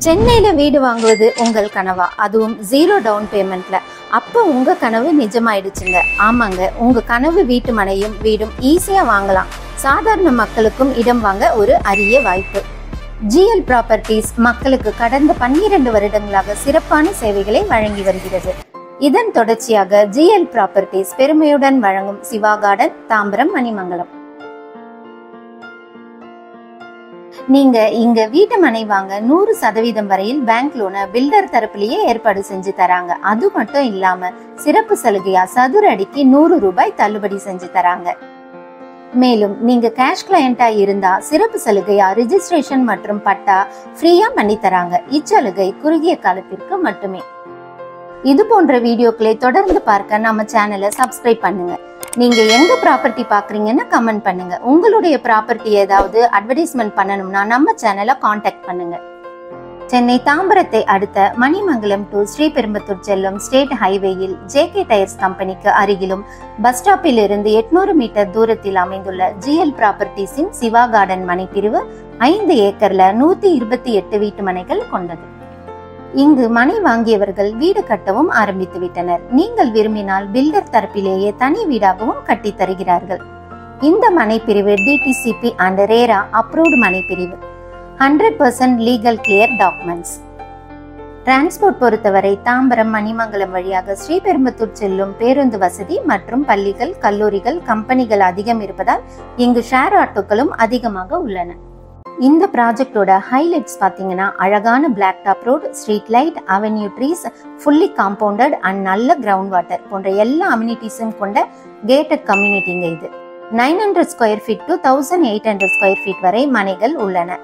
சென்னையில வீடு வாங்குவது உங்கள் கனவா? அதுவும் 0 டவுன் பேமெண்ட்ல. அப்ப உங்க கனவு நிஜமாயிடுச்சுங்க. ஆமாங்க, உங்க கனவு வீட்டு மனையும் வீடும் ஈஸியா வாங்கலாம். சாதாரண மக்களுக்கும் இடம் வாங்க ஒரு அரிய வாய்ப்பு. ஜிஎல் ப்ராப்பர்ட்டிஸ் மக்களுக்கு கடந்த 12 வருடங்களாக சிறப்பான சேவைகளை வழங்கி வருகிறது. இதன் தொடர்ச்சியாக ஜிஎல் ப்ராப்பர்ட்டிஸ் பெருமையுடன் வழங்கும் சிவா கார்டன், தாம்பரம், மணிமங்கலம். நீங்க இங்க வீட்டு மனை வாங்க 100% வரையில் பேங்க் லோனை பில்டர் தரப்புலயே ஏற்பாடு செஞ்சு தராங்க. அது மட்டும் இல்லாம சிறப்பு சலுகையா சதுர அடிக்கு 100 ரூபாய் தள்ளுபடி செஞ்சு தராங்க. மேலும் நீங்க கேஷ் கிளையண்டா இருந்தா சிறப்பு சலுகையா ரிஜிஸ்ட்ரேஷன் மற்றும் பட்டா ஃப்ரீயா பண்ணி தராங்க. இச்சலுகை குறுகிய காலத்திற்கு மட்டுமே. இது போன்ற வீடியோக்களை தொடர்ந்து பார்க்க நம்ம சேனலை சப்ஸ்கிரைப் பண்ணுங்க. நீங்க எங்க ப்ராப்பர்ட்டி பாக்குறீங்கன்னு கமெண்ட் பண்ணுங்க. உங்களுடைய ப்ராப்பர்ட்டி ஏதாவது அட்வர்டைஸ்மெண்ட் பண்ணணும்னா நம்ம சேனலை காண்டாக்ட் பண்ணுங்க. சென்னை தாம்பரத்தை அடுத்த மணிமங்கலம் டு ஸ்ரீபெரும்புத்தூர் செல்லும் ஸ்டேட் ஹைவேயில் ஜேகே டயர்ஸ் கம்பெனிக்கு அருகிலும் பஸ் ஸ்டாப்பில் இருந்து 800 மீட்டர் தூரத்தில் அமைந்துள்ள ஜிஎல் ப்ராப்பர்ட்டிஸின் சிவா கார்டன் மனை பிரிவு 5 ஏக்கர்ல 128 வீட்டு மனைகள் கொண்டது. இங்கு மனை வாங்கியவர்கள் வீடு கட்டவும் ஆரம்பித்து விட்டனர். நீங்கள் விரும்பினால் பில்டர் தரப்பிலேயே தனி வீடாகவும் கட்டி தருகிறார்கள். இந்த மனை பிரிவு டிடிசிபி அண்ட் ரேரா அப்ரூவ்டு மனை பிரிவு. 100% லீகல் கிளியர் டாக்குமெண்ட்ஸ். டிரான்ஸ்போர்ட் பொறுத்தவரை தாம்பரம், மணிமங்கலம் வழியாக ஸ்ரீபெரும்புத்தூர் செல்லும் பேருந்து வசதி மற்றும் பள்ளிகள், கல்லூரிகள், கம்பெனிகள் அதிகம் இருப்பதால் இங்கு ஷேர் ஆட்டோக்களும் அதிகமாக உள்ளன. இந்த ப்ராஜெக்டோட ஹைலைட்ஸ் பாத்தீங்கன்னா அழகான black top road, street light, avenue trees, fully compounded and நல்ல கிரவுண்ட் வாட்டர் போன்ற எல்லா அம்யூனிட்டிஸும் கொண்ட கேட்டட் கம்யூனிட்டிங்க இது. 900 square feet to 1800 square feet வரை மனைகள் உள்ளன.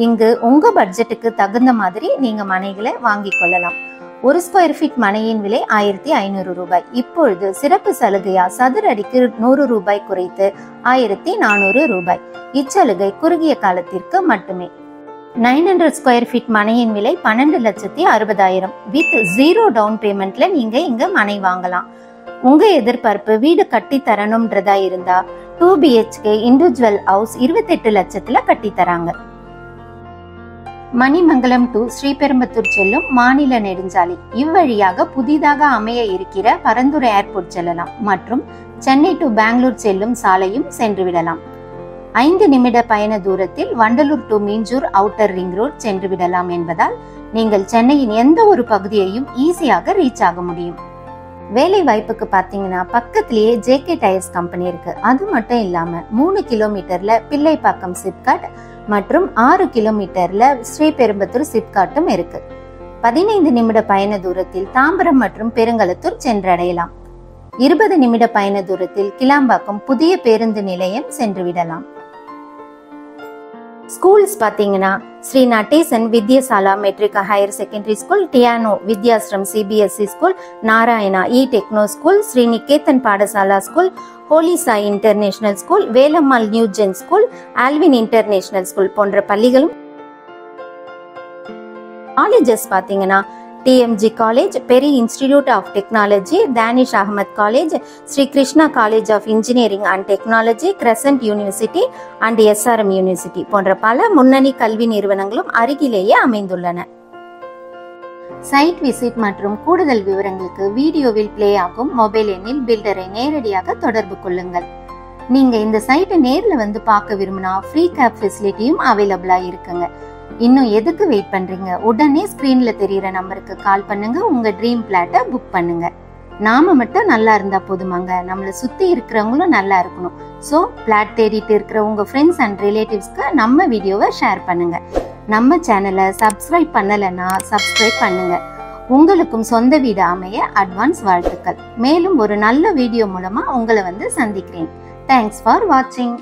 இங்கு உங்க பட்ஜெட்டுக்கு தகுந்த மாதிரி நீங்க மனைகளை வாங்கிக் கொள்ளலாம். 1 ஸ்கொயர் ஃபீட் மனையின் விலை 1500 ரூபாய். இப்பொழுது சிறப்பு சலுகையா சதுர அடிக்கு 100 ரூபாய் குறைத்து 1400 ரூபாய். இச்சலுகை குறுகிய காலத்திற்கு மட்டுமே. 900 ஸ்கொயர் ஃபீட் மனையின் விலை 12,60,000 வித் 0 டவுன் பேமெண்ட்ல நீங்க இங்க மனை வாங்கலாம். உங்க எதிர்பார்ப்பு வீடு கட்டி தரணும்ன்றதா இருந்தா 2 BHK இண்டிவிஜுவல் ஹவுஸ் 28 லட்சத்துல கட்டி தராங்க. மணிமங்கலம் டு ஸ்ரீபெரும்புத்தூர் செல்லும் மாநில நெடுஞ்சாலை. இவ்வழியாக புதிதாக அமைய இருக்கிற பரந்தூர் ஏர்போர்ட் செல்லலாம் மற்றும் சென்னை டு பெங்களூர் செல்லும் சாலையும் சென்று விடலாம். 5 நிமிட பயண தூரத்தில் Vandalur to Minjur outer ring road சென்று விடலாம் என்பதால் நீங்கள் சென்னையின் எந்த ஒரு பகுதியையும் ஈஸியாக ரீச் ஆக முடியும். வேலை வாய்ப்புக்கு பாத்தீங்கன்னா பக்கத்திலேயே ஜேகே டயர்ஸ் கம்பெனி இருக்கு. அது மட்டும் இல்லாம 3 கிலோமீட்டர்ல பிள்ளைப்பாக்கம் சிப்காட் மற்றும் 6 கிலோமீட்டர்ல ஸ்ரீபெரும்புத்தூர் சிப்காட்டும் இருக்கு. 15 நிமிட பயண தூரத்தில் தாம்பரம் மற்றும் பெருங்களத்தூர் சென்றடையலாம். 20 நிமிட பயண தூரத்தில் கிளாம்பாக்கம் புதிய பேருந்து நிலையம் சென்று விடலாம். ஸ்கூல்ஸ் பாத்தீங்கன்னா Sri Natesan Vidyasala matric higher secondary school, டியானோ Vidyashram CBSE school, Narayana E techno school, Sri Niketan Patasala school, holy Sai international school, Velammal new gen school, Alwin international school போன்ற பள்ளிகளும். காலேஜஸ் பாத்தீங்கன்னா TMG college, Peri institute of technology, Dhanish Ahmed college, Sri Krishna college of engineering and technology, crescent university and SRM university போன்ற பல முன்னணி கல்வி நிறுவனங்களும் அருகிலேயே அமைந்துள்ளன. சைட் விசிட் மற்றும் கூடுதல் விவரங்களுக்கு வீடியோவில் பிளே ஆகும் மொபைல் எண்ணில் பில்டரை நேரடியாக தொடர்பு கொள்ளுங்கள். நீங்க இந்த சைட்டை நேர்ல வந்து பார்க்க விரும்பினா ஃப்ரீ கேப் ஃபெசிலிட்டியும் அவைலபிளா இருக்குங்க. இன்னும் எதுக்கு வெயிட் பண்றீங்க? உடனே ஸ்கிரீன்ல தெரியற நம்பருக்கு கால் பண்ணுங்க. உங்க ட்ரீம் பிளாட்டை புக் பண்ணுங்க. நாம மட்டும் நல்லா இருந்தா போதுமாங்க, நம்மள சுத்தி இருக்கிறவங்களும் நல்லா இருக்கணும். சோ பிளாட் தேடிட்டு இருக்கிற உங்க ஃப்ரெண்ட்ஸ் அண்ட் ரிலேட்டிவ்ஸ்க்கு நம்ம வீடியோவை ஷேர் பண்ணுங்க. நம்ம சேனலை சப்ஸ்கிரைப் பண்ணலன்னா சப்ஸ்கிரைப் பண்ணுங்க. உங்களுக்கும் சொந்த வீடு அமைய அட்வான்ஸ் வாழ்த்துக்கள். மேலும் ஒரு நல்ல வீடியோ மூலமா உங்களை வந்து சந்திக்கிறேன். தேங்க்ஸ் ஃபார் வாட்சிங்.